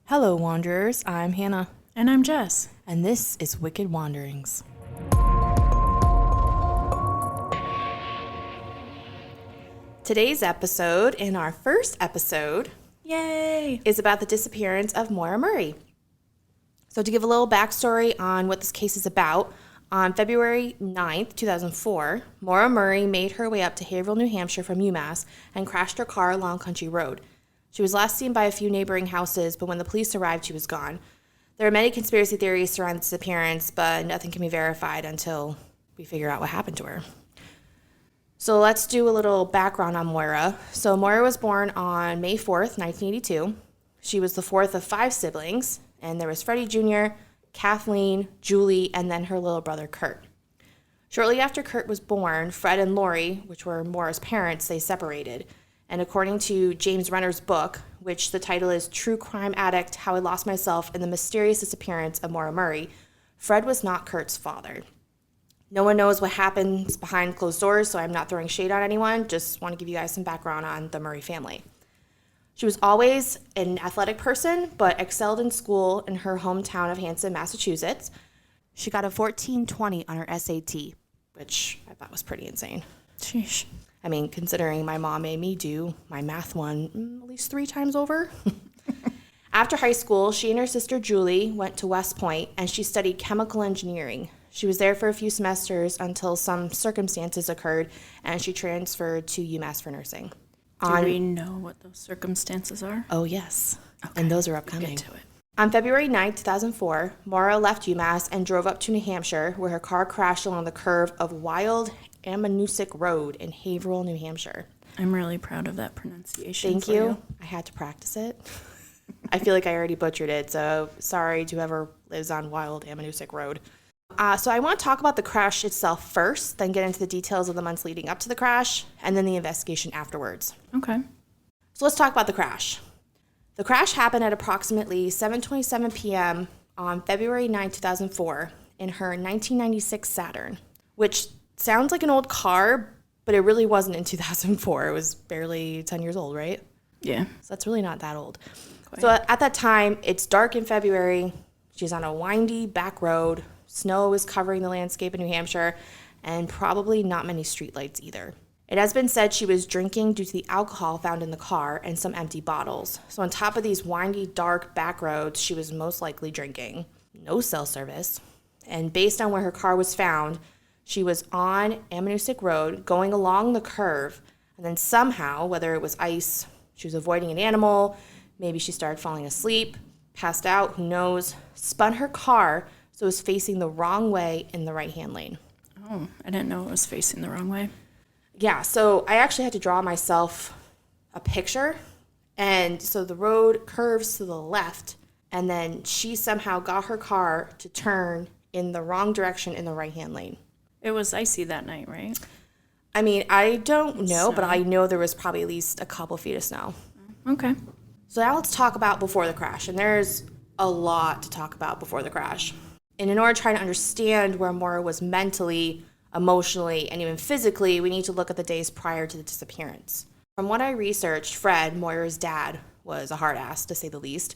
Hello, Wanderers. I'm Hannah. And I'm Jess. And this is Wicked Wanderings. Today's episode, and our first episode, Yay! is about the disappearance of Maura Murray. So to give a little backstory on what this case is about, on February 9th, 2004, Maura Murray made her way up to Haverhill, New Hampshire from Umass and crashed her car along Country Road. She was last seen by a few neighboring houses, but when the police arrived, she was gone. There are many conspiracy theories surrounding the disappearance, but nothing can be verified until we figure out what happened to her. So let's do a little background on Maura. So Maura was born on May 4th, 1982. She was the fourth of 5 siblings, and there was Freddie Jr., Kathleen, Julie, and then her little brother, Kurt. Shortly after Kurt was born, Fred and Lori, which were Maura's parents, they separated. And according to James Renner's book, which the title is True Crime Addict, How I Lost Myself in the Mysterious Disappearance of Maura Murray, Fred was not Kurt's father. No one knows what happens behind closed doors, so I'm not throwing shade on anyone. Just want to give you guys some background on the Murray family. She was always an athletic person, but excelled in school in her hometown of Hanson, Massachusetts. She got a 1420 on her SAT, which I thought was pretty insane. Sheesh. I mean, considering my mom made me do my math one at least 3 times over. After high school, she and her sister Julie went to West Point, and she studied chemical engineering. She was there for a few semesters until some circumstances occurred, and she transferred to Umass for nursing. Do we know what those circumstances are? Oh, yes. Okay. And those are upcoming. Get to it. On February 9th, 2004, Maura left Umass and drove up to New Hampshire, where her car crashed along the curve of Wild Ammonoosuc Road in Haverhill, New Hampshire. I'm really proud of that pronunciation. Thank you. I had to practice it. I feel like I already butchered it, so sorry to whoever lives on Wild Ammonoosuc Road. So I want to talk about the crash itself first, then get into the details of the months leading up to the crash, and then the investigation afterwards. Okay. So let's talk about the crash. The crash happened at approximately 7:27 p.m. on February 9, 2004, in her 1996 Saturn, which sounds like an old car, but it really wasn't in 2004. It was barely 10 years old, right? Yeah. So that's really not that old. Quite. So at that time, it's dark in February. She's on a windy back road. Snow is covering the landscape in New Hampshire, and probably not many streetlights either. It has been said she was drinking due to the alcohol found in the car and some empty bottles. So on top of these windy, dark back roads, she was most likely drinking. No cell service. And based on where her car was found, she was on Ammonoosuc Road going along the curve, and then somehow, whether it was ice, she was avoiding an animal, maybe she started falling asleep, passed out, who knows, spun her car so it was facing the wrong way in the right-hand lane. Oh, I didn't know it was facing the wrong way. Yeah, so I actually had to draw myself a picture, and so the road curves to the left, and then she somehow got her car to turn in the wrong direction in the right-hand lane. It was icy that night, right? I mean, I don't know, but Snow. I know there was probably at least a couple feet of snow. Okay. So now let's talk about before the crash, and there's a lot to talk about before the crash. And in order to try to understand where Maura was mentally, emotionally, and even physically, we need to look at the days prior to the disappearance. From what I researched, Fred, Maura's dad, was a hard ass, to say the least.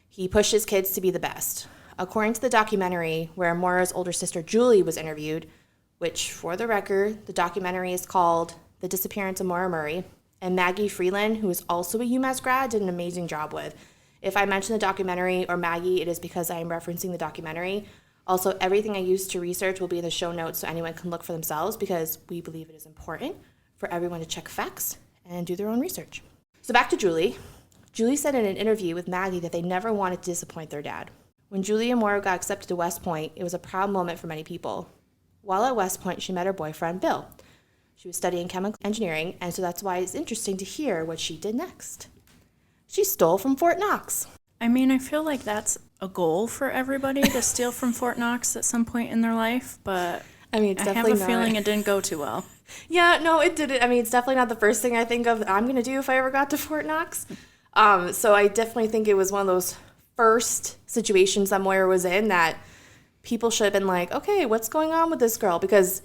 He pushed his kids to be the best. According to the documentary where Maura's older sister Julie was interviewed, which, for the record, the documentary is called The Disappearance of Maura Murray, and Maggie Freeland, who is also a UMass grad, did an amazing job with. If I mention the documentary or Maggie, it is because I am referencing the documentary. Also, everything I used to research will be in the show notes so anyone can look for themselves, because we believe it is important for everyone to check facts and do their own research. So back to Julie. Julie said in an interview with Maggie that they never wanted to disappoint their dad. When Julie and Maura got accepted to West Point, it was a proud moment for many people. While at West Point, she met her boyfriend, Bill. She was studying chemical engineering, and so that's why it's interesting to hear what she did next. She stole from Fort Knox. I mean, I feel like that's a goal for everybody to steal from Fort Knox at some point in their life, but I mean, it's I have definitely a feeling it didn't go too well. Yeah, no, it didn't. I mean, it's definitely not the first thing I think of that I'm going to do if I ever got to Fort Knox. So I definitely think it was one of those first situations that Moira was in that people should have been like, okay, what's going on with this girl? Because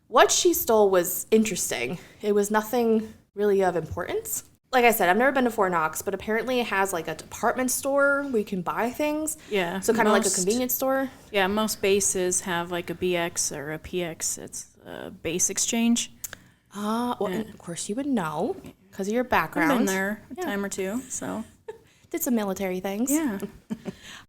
what she stole was interesting. It was nothing really of importance. Like I said, I've never been to Fort Knox, but apparently it has like a department store where you can buy things. Yeah. So kind of like a convenience store. Yeah, most bases have like a BX or a PX. It's a base exchange. Well, and of course you would know because of your I've background. been there a time or two, so. Did some military things. Yeah.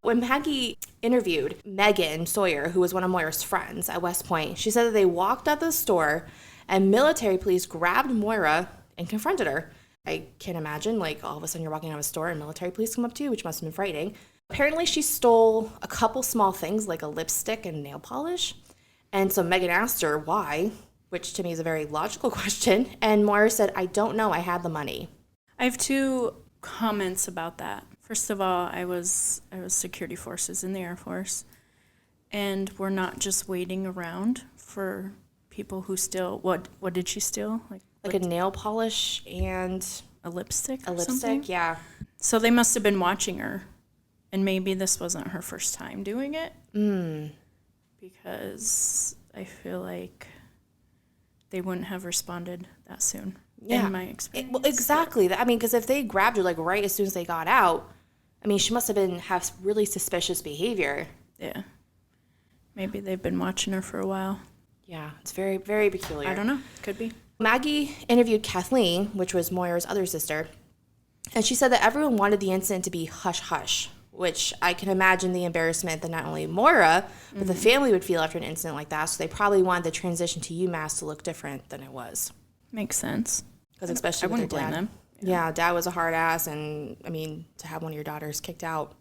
When Maggie interviewed Megan Sawyer, who was one of Moira's friends at West Point, she said that they walked out the store and military police grabbed Moira and confronted her. I can't imagine, like, all of a sudden you're walking out of a store and military police come up to you, which must have been frightening. Apparently she stole a couple small things like a lipstick and nail polish. And so Megan asked her why, which to me is a very logical question. And Moira said, I don't know, I had the money. I have two comments about that. First of all, I was security forces in the Air Force, and we're not just waiting around for people who steal. What did she steal? Like a nail polish and a lipstick? a lipstick, something? yeah. So they must have been watching her, and maybe this wasn't her first time doing it. Because I feel like they wouldn't have responded that soon. Yeah. In my experience. Well, exactly. I mean, because if they grabbed her like right as soon as they got out, I mean, she must have really suspicious behavior. Yeah. Maybe they've been watching her for a while. Yeah, it's very, very peculiar. I don't know. Could be. Maggie interviewed Kathleen, which was Moira's other sister, and she said that everyone wanted the incident to be hush-hush, which I can imagine the embarrassment that not only Moira, but the family would feel after an incident like that, so they probably wanted the transition to Umass to look different than it was. Makes sense. Because especially I with wouldn't their blame dad. them. Yeah, dad was a hard ass, and I mean, to have one of your daughters kicked out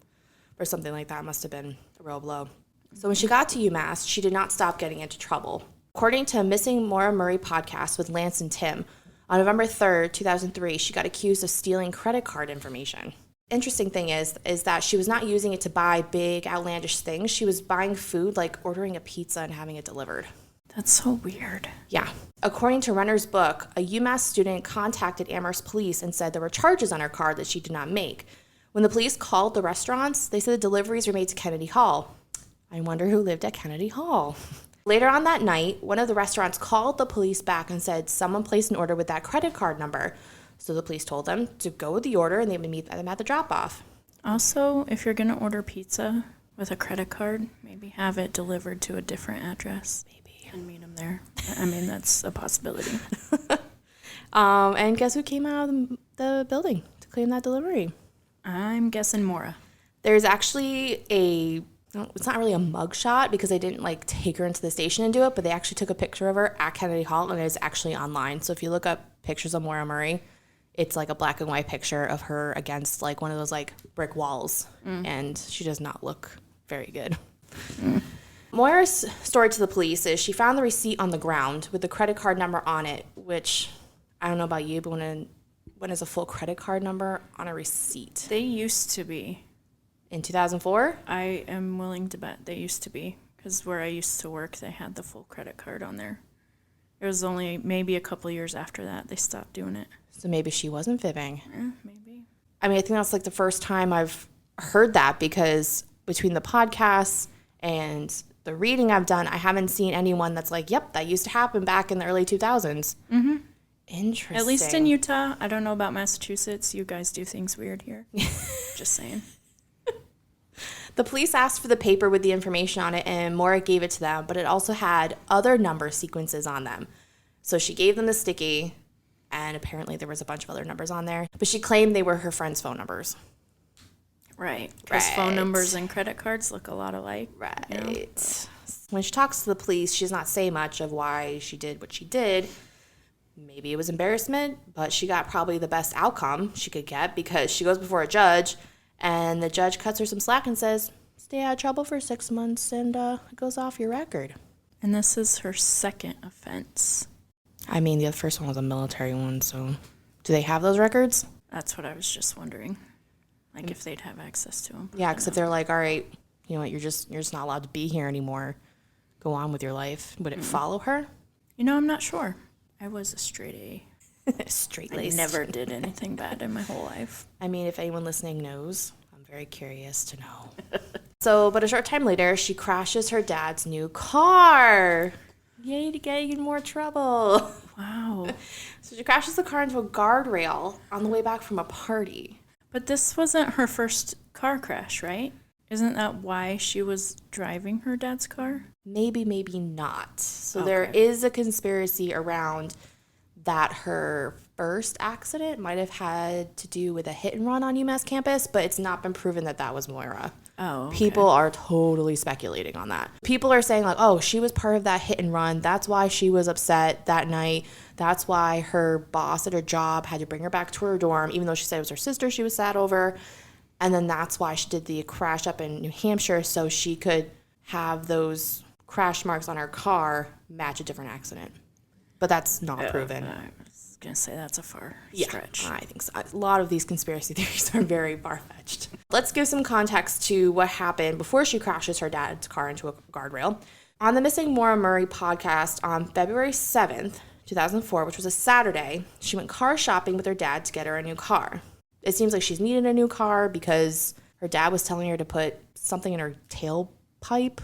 or something like that must have been a real blow. So when she got to UMass, she did not stop getting into trouble. According to a Missing Maura Murray podcast with Lance and Tim, on November 3rd, 2003, she got accused of stealing credit card information. Interesting thing is that she was not using it to buy big, outlandish things. She was buying food, like ordering a pizza and having it delivered. That's so weird. Yeah. According to Renner's book, a UMass student contacted Amherst police and said there were charges on her card that she did not make. When the police called the restaurants, they said the deliveries were made to Kennedy Hall. I wonder who lived at Kennedy Hall. Later on that night, one of the restaurants called the police back and said someone placed an order with that credit card number. So the police told them to go with the order and they would meet them at the drop-off. Also, if you're going to order pizza with a credit card, maybe have it delivered to a different address. Maybe. And meet them there. I mean, that's a possibility. And guess who came out of the building to claim that delivery? I'm guessing Maura. There's actually it's not really a mugshot because they didn't like take her into the station and do it, but they actually took a picture of her at Kennedy Hall and it is actually online. So if you look up pictures of Maura Murray, it's like a black and white picture of her against like one of those like brick walls. And she does not look very good. Moira's story to the police is she found the receipt on the ground with the credit card number on it, which I don't know about you, but when is a full credit card number on a receipt? They used to be. In 2004? I am willing to bet they used to be. Because where I used to work, they had the full credit card on there. It was only maybe a couple years after that they stopped doing it. So maybe she wasn't fibbing. Yeah, maybe. I mean, I think that's like the first time I've heard that because between the podcasts and the reading I've done, I haven't seen anyone that's like, yep, that used to happen back in the early 2000s. Mm-hmm. Interesting. At least in Utah. I don't know about Massachusetts. You guys do things weird here. Just saying. The police asked for the paper with the information on it, and Maura gave it to them, but it also had other number sequences on them. So she gave them the sticky, and apparently there was a bunch of other numbers on there, but she claimed they were her friends' phone numbers. Right. Because phone numbers and credit cards look a lot alike. Right. You know? When she talks to the police, she does not say much of why she did what she did. Maybe it was embarrassment, but she got probably the best outcome she could get because she goes before a judge, and the judge cuts her some slack and says, stay out of trouble for 6 months, and it goes off your record. And this is her second offense. I mean, the first one was a military one, so do they have those records? That's what I was just wondering. Like if they'd have access to them. Yeah, because if they're like, all right, you know what, you're just not allowed to be here anymore. Go on with your life. Would it follow her? You know, I'm not sure. I was a straight A. Straight-laced. I never did anything bad in my whole life. I mean, if anyone listening knows, I'm very curious to know. But a short time later, she crashes her dad's new car. Yay, to get you in more trouble. Wow. So she crashes the car into a guardrail on the way back from a party. But this wasn't her first car crash, right? Isn't that why she was driving her dad's car? Maybe, maybe not. So Okay. there is a conspiracy around that her first accident might have had to do with a hit and run on UMass campus, but it's not been proven that that was Moira. Oh, okay. People are totally speculating on that. People are saying like, oh, she was part of that hit and run. That's why she was upset that night. That's why her boss at her job had to bring her back to her dorm, even though she said it was her sister she was sad over. And then that's why she did the crash up in New Hampshire, so she could have those crash marks on her car match a different accident. But that's not proven. I was going to say that's a far Yeah, stretch. I think so. A lot of these conspiracy theories are very far-fetched. Let's give some context to what happened before she crashes her dad's car into a guardrail. On the Missing Maura Murray podcast on February 7th, 2004, which was a Saturday, she went car shopping with her dad to get her a new car. It seems like she's needed a new car because her dad was telling her to put something in her tailpipe,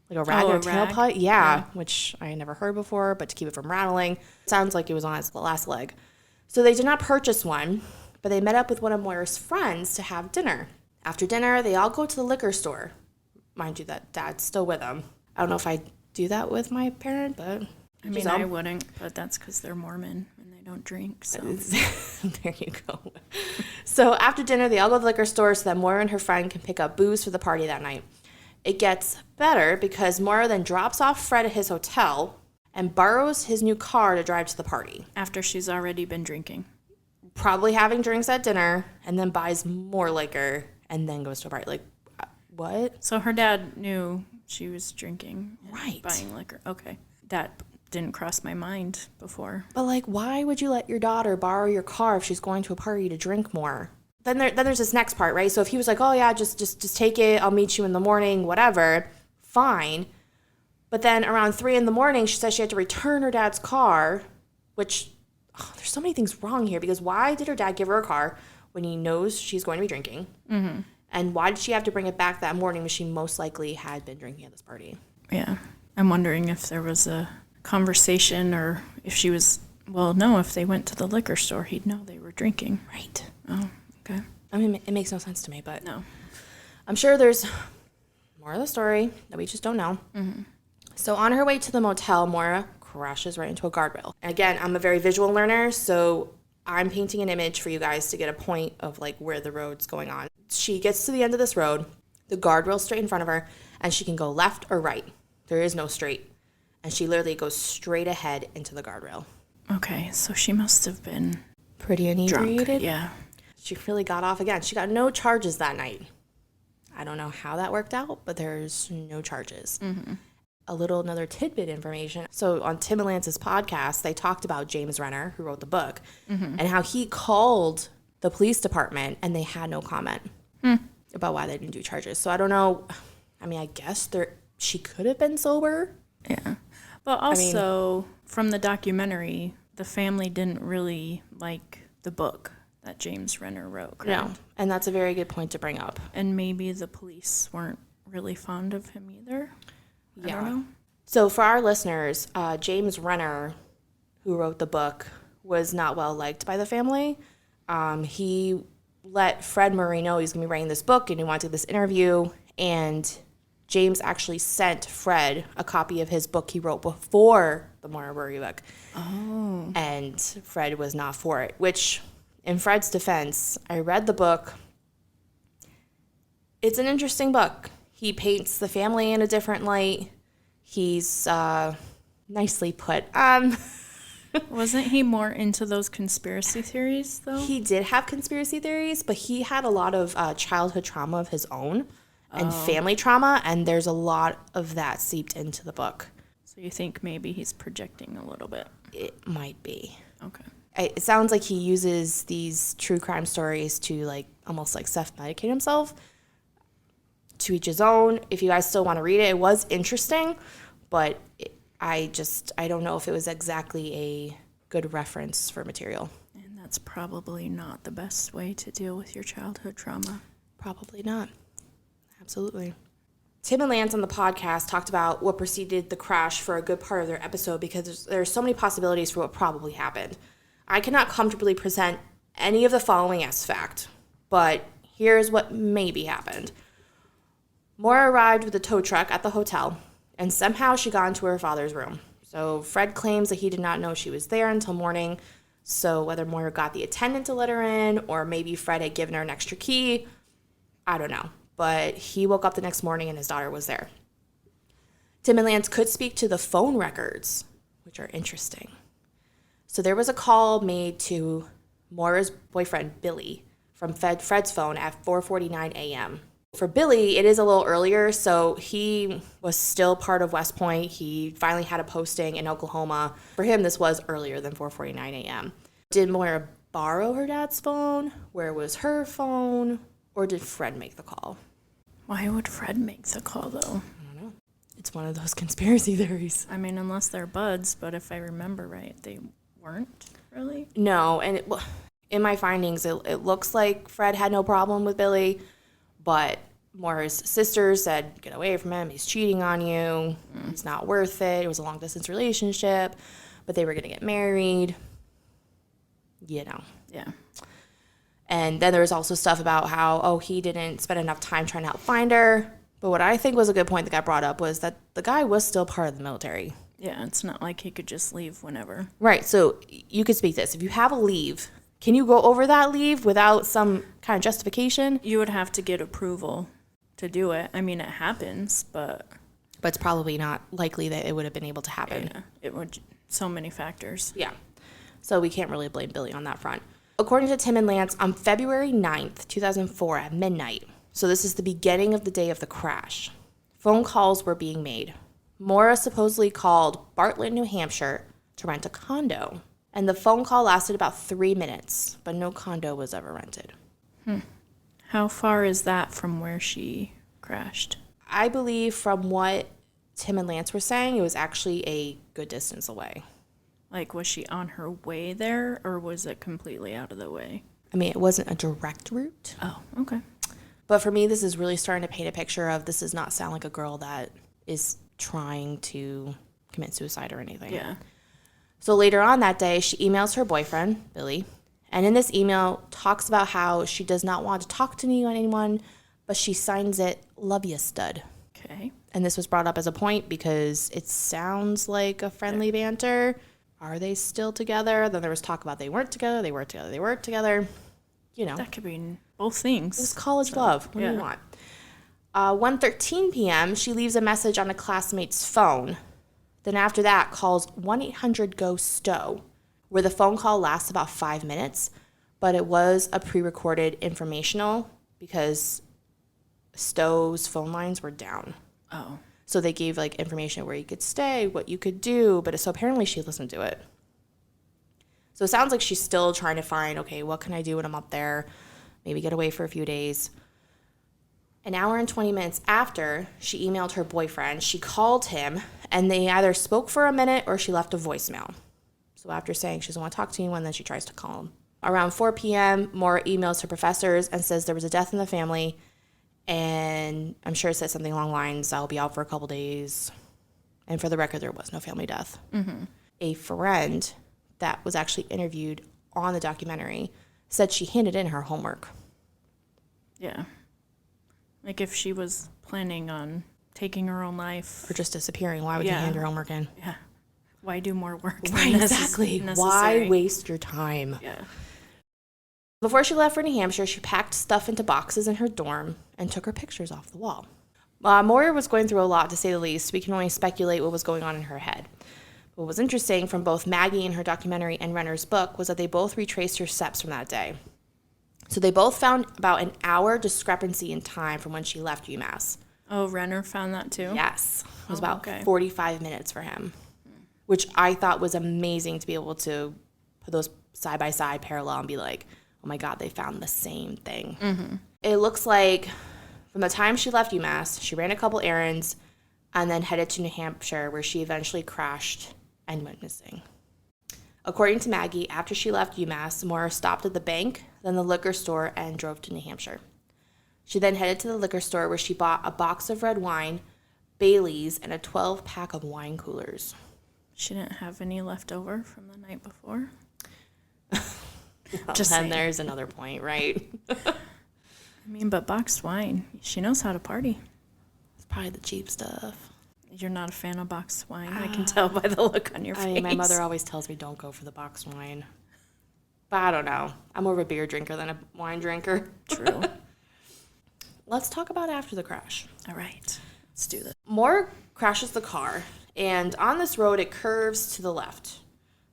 like a rag in her tailpipe. Yeah, which I had never heard before, but to keep it from rattling. Sounds like it was on its last leg. So they did not purchase one, but they met up with one of Moira's friends to have dinner. After dinner, they all go to the liquor store. Mind you, that dad's still with them. I don't know if I do that with my parent, but... I mean, I wouldn't, but that's because they're Mormon and they don't drink, so... There you go. So after dinner, they all go to the liquor store so that Moira and her friend can pick up booze for the party that night. It gets better because Moira then drops off Fred at his hotel and borrows his new car to drive to the party. After she's already been drinking. Probably having drinks at dinner, and then buys more liquor and then goes to a party. Like, what? So her dad knew she was drinking and Right. buying liquor. Okay. That didn't cross my mind before. But, like, why would you let your daughter borrow your car if she's going to a party to drink more? Then there's this next part, right? So if he was like, oh, yeah, just take it. I'll meet you in the morning, whatever. Fine. But then around 3 a.m, she says she had to return her dad's car, which, there's so many things wrong here. Because why did her dad give her a car when he knows she's going to be drinking? Mm-hmm. And why did she have to bring it back that morning when she most likely had been drinking at this party? Yeah. I'm wondering if there was a conversation or if she was, well, no, if they went to the liquor store, he'd know they were drinking. Right. Oh, okay. I mean, it makes no sense to me, but No. I'm sure there's more of the story that we just don't know. Mm-hmm. So on her way to the motel, Moira crashes right into a guardrail. And again, I'm a very visual learner, so I'm painting an image for you guys to get a point of like where the road's going on. She gets to the end of this road, the guardrail's straight in front of her, and she can go left or right. There is no straight. And she literally goes straight ahead into the guardrail. Okay, so she must have been Pretty inebriated. drunk. Yeah. She really got off again. She got no charges that night. I don't know how that worked out, but there's no charges. Mm-hmm. Another tidbit information. So on Tim and Lance's podcast, they talked about James Renner, who wrote the book, and how he called the police department and they had no comment about why they didn't do charges. So I don't know. I mean, I guess she could have been sober. Yeah. But also, from the documentary, the family didn't really like the book that James Renner wrote, correct? No. And that's a very good point to bring up. And maybe the police weren't really fond of him either. I don't know. So for our listeners, James Renner, who wrote the book, was not well liked by the family. He let Fred Murray know he was going to be writing this book and he wanted to do this interview. And James actually sent Fred a copy of his book he wrote before the Maura Murray book. Oh. And Fred was not for it, which, in Fred's defense, I read the book. It's an interesting book. He paints the family in a different light. He's nicely put. Wasn't he more into those conspiracy theories, though? He did have conspiracy theories, but he had a lot of childhood trauma of his own and family trauma, and there's a lot of that seeped into the book. So you think maybe he's projecting a little bit? It might be. Okay. It sounds like he uses these true crime stories to like almost like self-medicate himself. To each his own. If you guys still want to read it, it was interesting, but I don't know if it was exactly a good reference for material. And that's probably not the best way to deal with your childhood trauma. Probably not. Absolutely. Tim and Lance on the podcast talked about what preceded the crash for a good part of their episode because there's so many possibilities for what probably happened. I cannot comfortably present any of the following as fact, but here's what maybe happened. Maura arrived with a tow truck at the hotel, and somehow she got into her father's room. So Fred claims that he did not know she was there until morning. So whether Maura got the attendant to let her in, or maybe Fred had given her an extra key, I don't know. But he woke up the next morning and his daughter was there. Tim and Lance could speak to the phone records, which are interesting. So there was a call made to Maura's boyfriend, Billy, from Fred's phone at 4:49 a.m. For Billy, it is a little earlier, so he was still part of West Point. He finally had a posting in Oklahoma. For him, this was earlier than 4:49 a.m. Did Maura borrow her dad's phone? Where was her phone? Or did Fred make the call? Why would Fred make the call, though? I don't know. It's one of those conspiracy theories. I mean, unless they're buds, but if I remember right, they weren't really. No, and in my findings, it looks like Fred had no problem with Billy, but Maura's sister said, get away from him, he's cheating on you, He's not worth it. It was a long-distance relationship, but they were going to get married, Yeah. And then there was also stuff about how, he didn't spend enough time trying to help find her. But what I think was a good point that got brought up was that the guy was still part of the military. Yeah, it's not like he could just leave whenever. Right, so you could speak this. If you have a leave, can you go over that leave without some kind of justification? You would have to get approval to do it. I mean, it happens, but it's probably not likely that it would have been able to happen. Yeah, it would. So many factors. Yeah, so we can't really blame Billy on that front. According to Tim and Lance, on February 9th, 2004 at midnight, so this is the beginning of the day of the crash, phone calls were being made. Maura supposedly called Bartlett, New Hampshire to rent a condo, and the phone call lasted about 3 minutes, but no condo was ever rented. How far is that from where she crashed? I believe from what Tim and Lance were saying, it was actually a good distance away. Like, was she on her way there, or was it completely out of the way? I mean, it wasn't a direct route. Oh, okay. But for me, this is really starting to paint a picture of this does not sound like a girl that is trying to commit suicide or anything. Yeah. So later on that day, she emails her boyfriend, Billy, and in this email talks about how she does not want to talk to anyone, but she signs it, love ya, stud. Okay. And this was brought up as a point because it sounds like a friendly banter. Are they still together? Then there was talk about they weren't together, they were together, they weren't together. You know. That could be both things. It's college love. What do you want? 1:13 p.m., she leaves a message on a classmate's phone. Then after that, calls 1-800-GO-STOW, where the phone call lasts about 5 minutes, but it was a pre-recorded informational because Stow's phone lines were down. Oh. So they gave like information where you could stay, what you could do, but so apparently she listened to it. So it sounds like she's still trying to find, okay, what can I do when I'm up there? Maybe get away for a few days. An hour and 20 minutes after she emailed her boyfriend, she called him and they either spoke for a minute or she left a voicemail. So after saying she doesn't want to talk to anyone, then she tries to call him. Around 4 p.m., Maura emails her professors and says there was a death in the family. And I'm sure it said something along the lines, I'll be out for a couple days. And for the record, there was no family death. Mm-hmm. A friend that was actually interviewed on the documentary said she handed in her homework. Yeah. Like if she was planning on taking her own life. Or just disappearing, why would you hand your homework in? Yeah. Why do more work Right, than exactly. necessary? Why waste your time? Yeah. Before she left for New Hampshire, she packed stuff into boxes in her dorm and took her pictures off the wall. Maura was going through a lot, to say the least. We can only speculate what was going on in her head. What was interesting from both Maggie in her documentary and Renner's book was that they both retraced her steps from that day. So they both found about an hour discrepancy in time from when she left Umass. Oh, Renner found that too? Yes. It was about okay. 45 minutes for him, which I thought was amazing to be able to put those side by side parallel and be like, oh my God, they found the same thing. Mm-hmm. It looks like from the time she left UMass, she ran a couple errands and then headed to New Hampshire, where she eventually crashed and went missing. According to Maggie, after she left UMass, Maura stopped at the bank, then the liquor store, and drove to New Hampshire. She then headed to the liquor store where she bought a box of red wine, Bailey's, and a 12-pack of wine coolers. She didn't have any left over from the night before. Well, Just then saying. there's another point, right? I mean, but boxed wine, she knows how to party. It's probably the cheap stuff. You're not a fan of boxed wine. I can tell by the look on your face. I mean, my mother always tells me don't go for the boxed wine. But I don't know. I'm more of a beer drinker than a wine drinker. True. Let's talk about after the crash. All right. Let's do this. Maura crashes the car, and on this road, it curves to the left.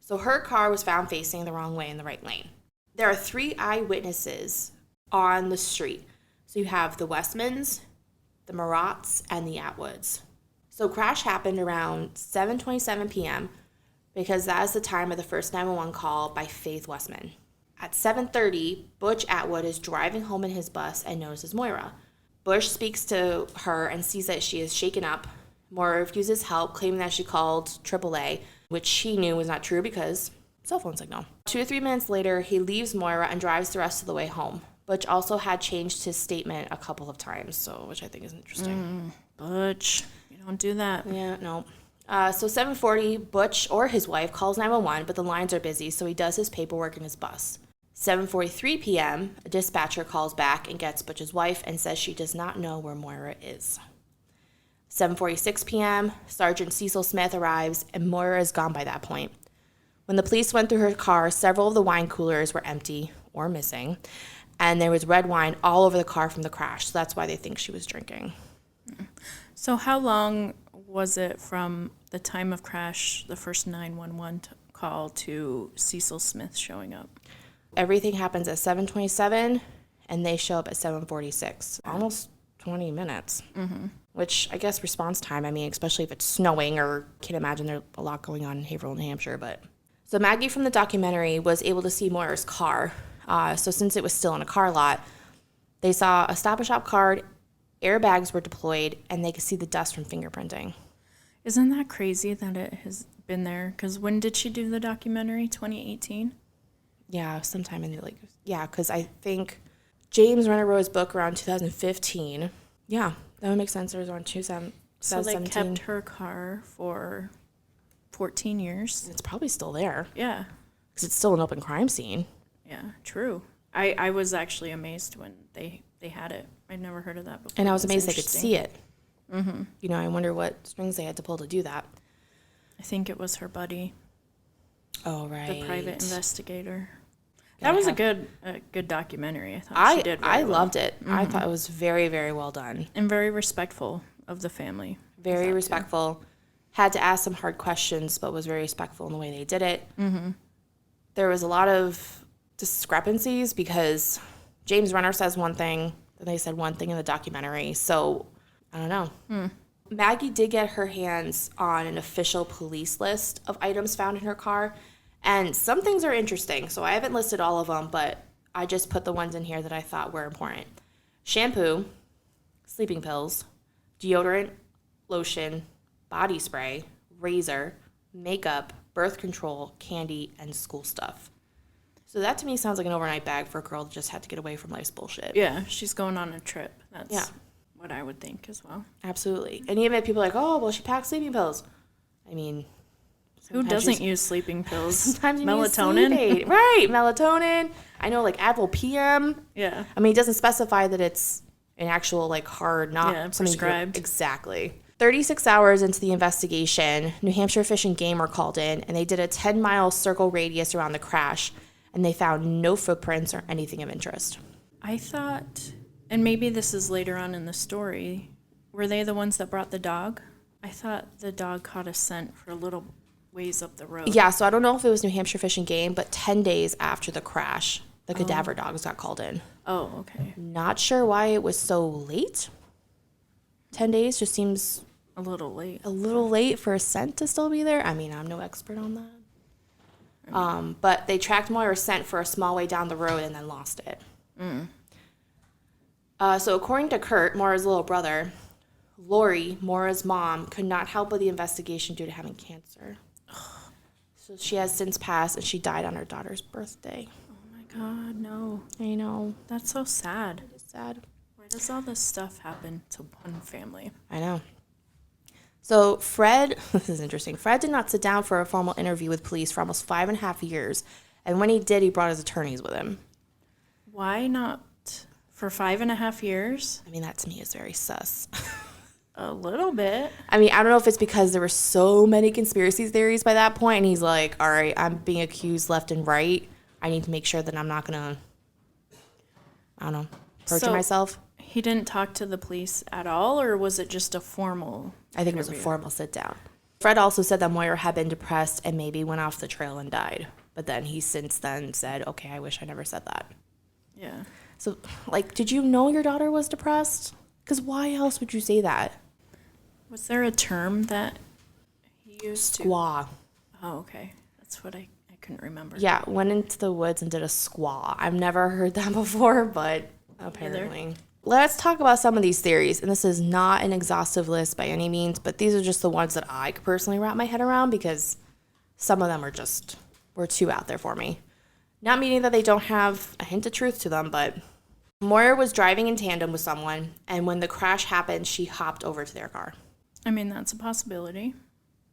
So her car was found facing the wrong way in the right lane. There are 3 eyewitnesses on the street. So you have the Westmans, the Marats, and the Atwoods. So crash happened around 7:27 p.m. because that is the time of the first 911 call by Faith Westman. At 7:30, Butch Atwood is driving home in his bus and notices Maura. Butch speaks to her and sees that she is shaken up. Maura refuses help, claiming that she called AAA, which she knew was not true because cell phone signal. 2 to 3 minutes later, he leaves Maura and drives the rest of the way home. Butch also had changed his statement a couple of times, which I think is interesting. Butch, you don't do that. Yeah, no. So 7:40, Butch or his wife calls 911, but the lines are busy, so he does his paperwork in his bus. 7:43 p.m., a dispatcher calls back and gets Butch's wife and says she does not know where Maura is. 7:46 p.m., Sergeant Cecil Smith arrives, and Maura is gone by that point. When the police went through her car, several of the wine coolers were empty or missing, and there was red wine all over the car from the crash, so that's why they think she was drinking. So how long was it from the time of crash, the first 911 call, to Cecil Smith showing up? Everything happens at 7:27, and they show up at 7:46. Almost 20 minutes, which I guess response time, I mean, especially if it's snowing, or can't imagine there's a lot going on in Haverhill, New Hampshire. But so Maggie from the documentary was able to see Maura's car. So since it was still in a car lot, they saw a Stop and Shop card, airbags were deployed, and they could see the dust from fingerprinting. Isn't that crazy that it has been there? Because when did she do the documentary? 2018? Yeah, sometime in the, because I think James Renner wrote his book around 2015. Yeah, that would make sense. It was around 2017. So they kept her car for 14 years. It's probably still there. Yeah. Because it's still an open crime scene. Yeah, true. I was actually amazed when they had it. I'd never heard of that before. And I was amazed they could interesting. see it. Mm-hmm. You know, I wonder what strings they had to pull to do that. I think it was her buddy, Oh, right. the private investigator. That was a good documentary. I thought she did I very well. loved it. I thought it was very, very well done. And very respectful of the family. Very respectful. Had to ask some hard questions, but was very respectful in the way they did it. Mm-hmm. There was a lot of discrepancies because James Renner says one thing, then they said one thing in the documentary. So, I don't know. Maggie did get her hands on an official police list of items found in her car. And some things are interesting. So I haven't listed all of them, but I just put the ones in here that I thought were important. Shampoo, sleeping pills, deodorant, lotion, body spray, razor, makeup, birth control, candy, and school stuff. So that to me sounds like an overnight bag for a girl that just had to get away from life's bullshit. Yeah, she's going on a trip. That's what I would think as well. Absolutely. And even people are like, oh, well, she packed sleeping pills. I mean, who doesn't use sleeping pills? Sometimes you melatonin. Need sleep aid. Right, melatonin. I know, like Advil PM. Yeah. I mean, it doesn't specify that it's an actual, like, hard, not something prescribed. Exactly. 36 hours into the investigation, New Hampshire Fish and Game were called in, and they did a 10-mile circle radius around the crash, and they found no footprints or anything of interest. I thought, and maybe this is later on in the story, were they the ones that brought the dog? I thought the dog caught a scent for a little ways up the road. Yeah, so I don't know if it was New Hampshire Fish and Game, but 10 days after the crash, the cadaver dogs got called in. Oh, okay. Not sure why it was so late. 10 days just seems A little late. a little late for a scent to still be there. I mean, I'm no expert on that. But they tracked Maura's scent for a small way down the road and then lost it. So according to Kurt, Maura's little brother, Lori, Maura's mom, could not help with the investigation due to having cancer. So she has since passed, and she died on her daughter's birthday. Oh my God, no. I know. That's so sad. It's sad. Why does all this stuff happen to one family? I know. So Fred, this is interesting. Fred did not sit down for a formal interview with police for almost 5.5 years. And when he did, he brought his attorneys with him. Why not for 5.5 years? I mean, that to me is very sus. A little bit. I mean, I don't know if it's because there were so many conspiracy theories by that point, and he's like, all right, I'm being accused left and right. I need to make sure that I'm not going to, I don't know, perjure myself. He didn't talk to the police at all, or was it just a formal I think interview? it was a formal sit-down. Fred also said that Moira had been depressed and maybe went off the trail and died. But then he since then said, okay, I wish I never said that. Yeah. So, like, did you know your daughter was depressed? Because why else would you say that? Was there a term that he used to? Squaw. Oh, okay. That's what I couldn't remember. Yeah, went into the woods and did a squaw. I've never heard that before, but apparently. Let's talk about some of these theories. And this is not an exhaustive list by any means, but these are just the ones that I could personally wrap my head around because some of them were too out there for me. Not meaning that they don't have a hint of truth to them, but Moira was driving in tandem with someone, and when the crash happened, she hopped over to their car. I mean, that's a possibility,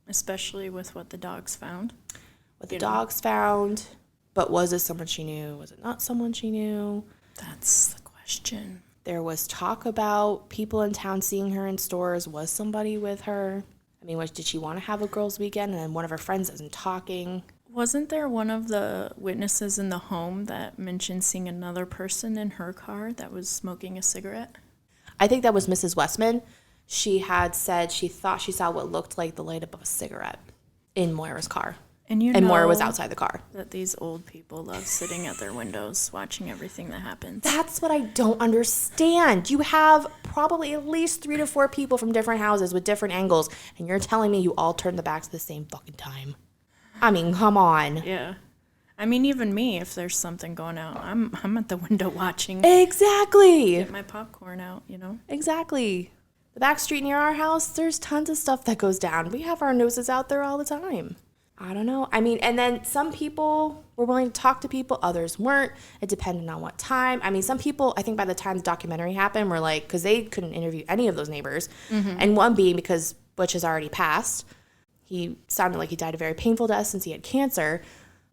especially with what the dogs found. What the dogs found, but was it someone she knew? Was it not someone she knew? That's the question. There was talk about people in town seeing her in stores. Was somebody with her? I mean, did she want to have a girls' weekend and then one of her friends isn't talking? Wasn't there one of the witnesses in the home that mentioned seeing another person in her car that was smoking a cigarette? I think that was Mrs. Westman. She had said she thought she saw what looked like the light up of a cigarette in Moira's car. And Moira was outside the car. That these old people love sitting at their windows watching everything that happens. That's what I don't understand. You have probably at least 3 to 4 people from different houses with different angles, and you're telling me you all turned the backs at the same fucking time. I mean, come on. Yeah. I mean, even me, if there's something going out, I'm at the window watching. Exactly. Get my popcorn out, you know? Exactly. The back street near our house, there's tons of stuff that goes down. We have our noses out there all the time. I don't know. I mean, and then some people were willing to talk to people, others weren't. It depended on what time. I mean, some people, I think by the time the documentary happened, were like, because they couldn't interview any of those neighbors. Mm-hmm. And one being because Butch has already passed. He sounded like he died a very painful death since he had cancer.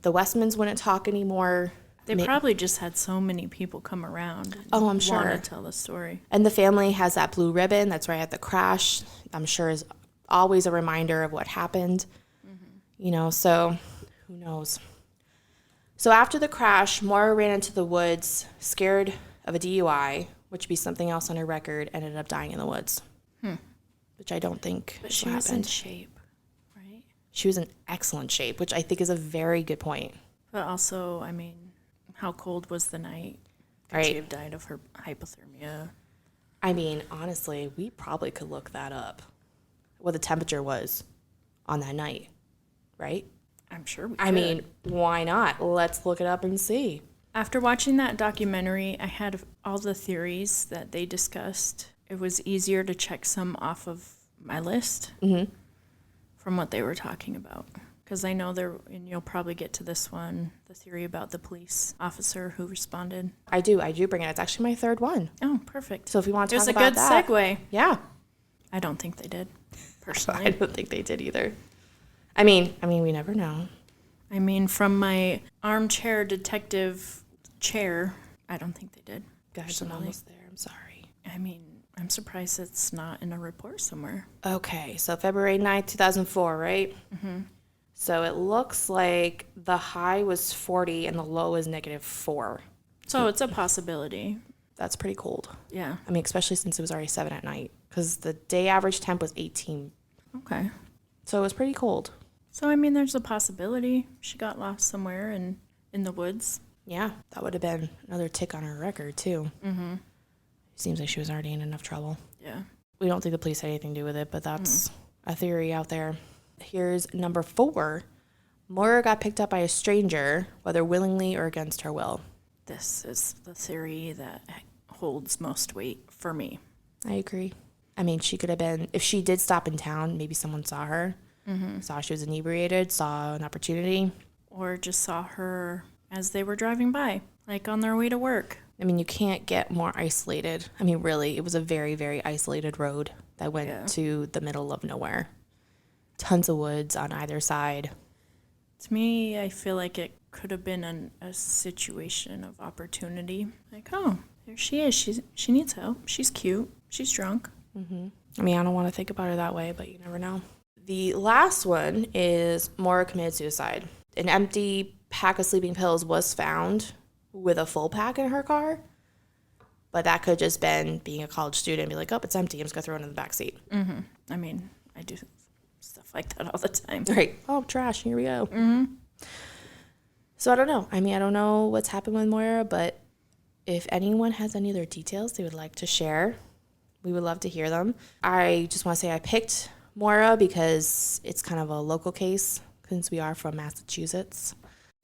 The Westmans wouldn't talk anymore. They probably just had so many people come around. Oh, I'm sure. Want to tell the story. And the family has that blue ribbon that's right at the crash. I'm sure is always a reminder of what happened. You know, so who knows? So after the crash, Moira ran into the woods, scared of a DUI, which would be something else on her record, ended up dying in the woods. Which I don't think But she was in shape, right? She was in excellent shape, which I think is a very good point. But also, I mean, how cold was the night? Could Right. she have died of her hypothermia? I mean, honestly, we probably could look that up, what the temperature was on that night. Right? I'm sure we could. I mean, why not? Let's look it up and see. After watching that documentary, I had all the theories that they discussed. It was easier to check some off of my list from what they were talking about. Because I know there, and you'll probably get to this one, the theory about the police officer who responded. I do bring it. It's actually my third one. Oh, perfect. So if you want to It talk was a about good that. segue. Yeah. I don't think they did, I personally. don't think they did either. I mean, we never know. I mean, from my armchair detective chair, I don't think they did. Guys, I'm personally. almost there. I'm sorry. I mean, I'm surprised it's not in a report somewhere. Okay, so February 9th, 2004, right? Mm-hmm. So it looks like the high was 40 and the low is -4. So it's a possibility. That's pretty cold. Yeah. I mean, especially since it was already 7 at night, because the day average temp was 18. Okay. So it was pretty cold. So, I mean, there's a possibility she got lost somewhere in the woods. Yeah, that would have been another tick on her record, too. Mm-hmm. Seems like she was already in enough trouble. Yeah. We don't think the police had anything to do with it, but that's a theory out there. Here's number 4. Moira got picked up by a stranger, whether willingly or against her will. This is the theory that holds most weight for me. I agree. I mean, she could have been, if she did stop in town, maybe someone saw her, saw she was inebriated, saw an opportunity. Or just saw her as they were driving by, like on their way to work. I mean, you can't get more isolated. I mean, really, it was a very, very isolated road that went to the middle of nowhere. Tons of woods on either side. To me, I feel like it could have been a situation of opportunity. Like, oh, there she is. She needs help. She's cute. She's drunk. Mm-hmm. I mean, I don't want to think about her that way, but you never know. The last one is Maura committed suicide. An empty pack of sleeping pills was found with a full pack in her car, but that could have just been being a college student and be like, oh, it's empty. I'm just going to throw it in the back seat. Mm-hmm. I mean, I do stuff like that all the time. Right. Oh, trash. Here we go. Mm-hmm. So I don't know. I mean, I don't know what's happened with Maura, but if anyone has any other details they would like to share, we would love to hear them. I just want to say I picked Maura because it's kind of a local case since we are from Massachusetts.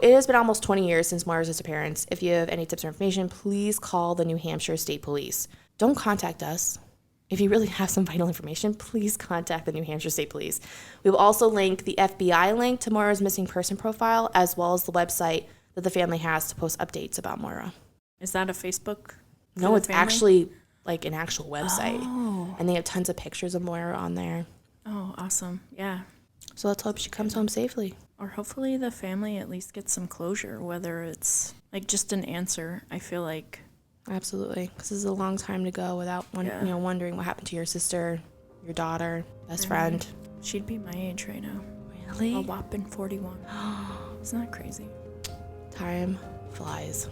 It has been almost 20 years since Maura's disappearance. If you have any tips or information, please call the New Hampshire State Police. Don't contact us. If you really have some vital information, please contact the New Hampshire State Police. We will also link the FBI link to Maura's missing person profile, as well as the website that the family has to post updates about Maura. Is that a Facebook? No, it's actually like an actual website. Oh. And they have tons of pictures of Maura on there. Oh, awesome. Yeah. So let's hope she comes home safely. Or hopefully the family at least gets some closure, whether it's like just an answer. I feel like. Absolutely. Because this is a long time to go without wondering what happened to your sister, your daughter, best friend. She'd be my age right now. Really? A whopping 41. Isn't that crazy? Time flies.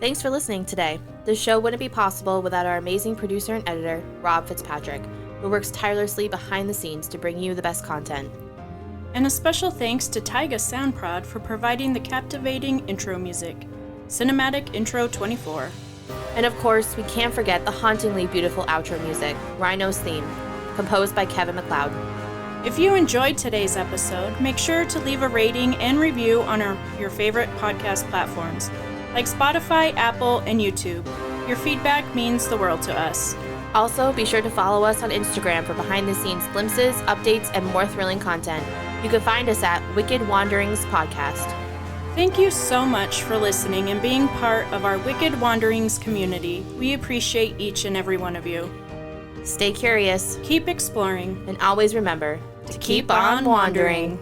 Thanks for listening today. This show wouldn't be possible without our amazing producer and editor, Rob Fitzpatrick, who works tirelessly behind the scenes to bring you the best content. And a special thanks to Taiga Soundprod for providing the captivating intro music. Cinematic Intro 24. And of course, we can't forget the hauntingly beautiful outro music, Rhino's Theme, composed by Kevin MacLeod. If you enjoyed today's episode, make sure to leave a rating and review on your favorite podcast platforms, like Spotify, Apple, and YouTube. Your feedback means the world to us. Also, be sure to follow us on Instagram for behind-the-scenes glimpses, updates, and more thrilling content. You can find us at Wicked Wanderings Podcast. Thank you so much for listening and being part of our Wicked Wanderings community. We appreciate each and every one of you. Stay curious, keep exploring, and always remember to keep on wandering.